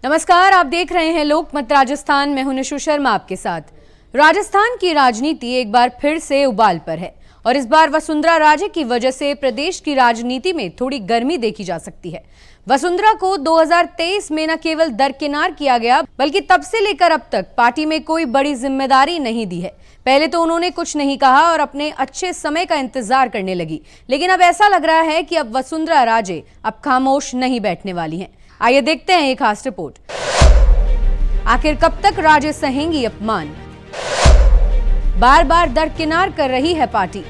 नमस्कार, आप देख रहे हैं लोकमत राजस्थान। मैं हूं निशु शर्मा आपके साथ। राजस्थान की राजनीति एक बार फिर से उबाल पर है और इस बार वसुंधरा राजे की वजह से प्रदेश की राजनीति में थोड़ी गर्मी देखी जा सकती है। वसुंधरा को 2023 में न केवल दरकिनार किया गया, बल्कि तब से लेकर अब तक पार्टी में कोई बड़ी जिम्मेदारी नहीं दी है। पहले तो उन्होंने कुछ नहीं कहा और अपने अच्छे समय का इंतजार करने लगी, लेकिन अब ऐसा लग रहा है कि अब वसुंधरा राजे अब खामोश नहीं बैठने वाली हैं। आइए देखते हैं एक खास रिपोर्ट। आखिर कब तक राजे सहेंगी अपमान? बार बार दरकिनार कर रही है पार्टी।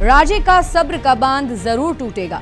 राजे का सब्र का बांध जरूर टूटेगा।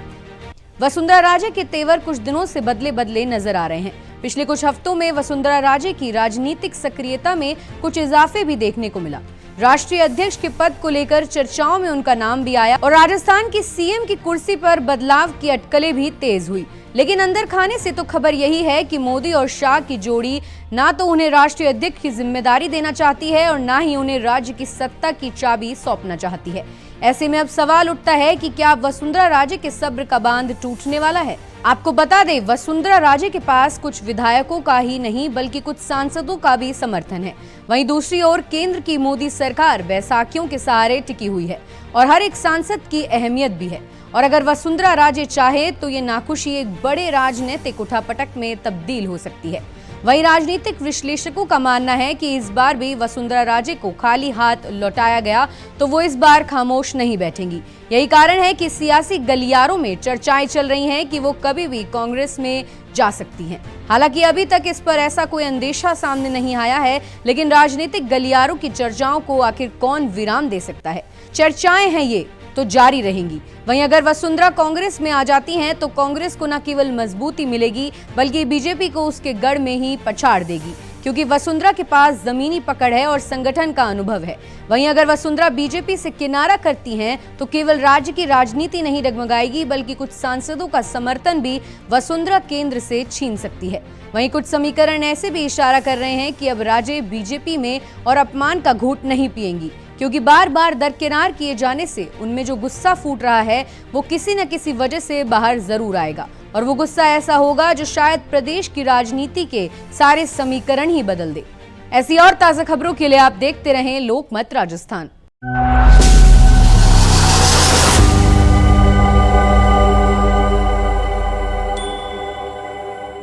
वसुंधरा राजे के तेवर कुछ दिनों से बदले बदले नजर आ रहे हैं। पिछले कुछ हफ्तों में वसुंधरा राजे की राजनीतिक सक्रियता में कुछ इजाफे भी देखने को मिला। राष्ट्रीय अध्यक्ष के पद को लेकर चर्चाओं में उनका नाम भी आया और राजस्थान की सीएम की कुर्सी पर बदलाव की अटकलें भी तेज हुई। लेकिन अंदर खाने से तो खबर यही है कि मोदी और शाह की जोड़ी ना तो उन्हें राष्ट्रीय अध्यक्ष की जिम्मेदारी देना चाहती है और ना ही उन्हें राज्य की सत्ता की चाबी सौंपना चाहती है। ऐसे में अब सवाल उठता है कि क्या वसुंधरा राजे के सब्र का बांध टूटने वाला है? आपको बता दें, वसुंधरा राजे के पास कुछ विधायकों का ही नहीं बल्कि कुछ सांसदों का भी समर्थन है। वहीं दूसरी ओर केंद्र की मोदी सरकार बैसाखियों के सहारे टिकी हुई है और हर एक सांसद की अहमियत भी है। और अगर वसुंधरा राजे चाहे तो ये नाखुशी एक बड़े राजनीतिक उठापटक में तब्दील हो सकती है। वहीं राजनीतिक विश्लेषकों का मानना है कि इस बार भी वसुंधरा राजे को खाली हाथ लौटाया गया तो वो इस बार खामोश नहीं बैठेंगी। यही कारण है कि सियासी गलियारों में चर्चाएं चल रही हैं कि वो कभी भी कांग्रेस में जा सकती हैं। हालांकि अभी तक इस पर ऐसा कोई अंदेशा सामने नहीं आया है, लेकिन राजनीतिक गलियारों की चर्चाओं को आखिर कौन विराम दे सकता है? चर्चाएं हैं ये तो जारी रहेंगी। वहीं अगर वसुंधरा कांग्रेस में आ जाती हैं तो कांग्रेस को न केवल मजबूती मिलेगी बल्कि बीजेपी को उसके गढ़ में ही पछाड़ देगी, क्योंकि वसुंधरा के पास जमीनी पकड़ है और संगठन का अनुभव है। वहीं अगर वसुंधरा बीजेपी से किनारा करती हैं तो केवल राज्य की राजनीति नहीं डगमगाएगी बल्कि कुछ सांसदों का समर्थन भी वसुंधरा केंद्र से छीन सकती है। वहीं कुछ समीकरण ऐसे भी इशारा कर रहे हैं कि अब राजे बीजेपी में और अपमान का घूंट नहीं पिएंगी, क्योंकि बार बार दरकिनार किए जाने से उनमें जो गुस्सा फूट रहा है वो किसी न किसी वजह से बाहर जरूर आएगा और वो गुस्सा ऐसा होगा जो शायद प्रदेश की राजनीति के सारे समीकरण ही बदल दे। ऐसी और ताजा खबरों के लिए आप देखते रहें लोकमत राजस्थान।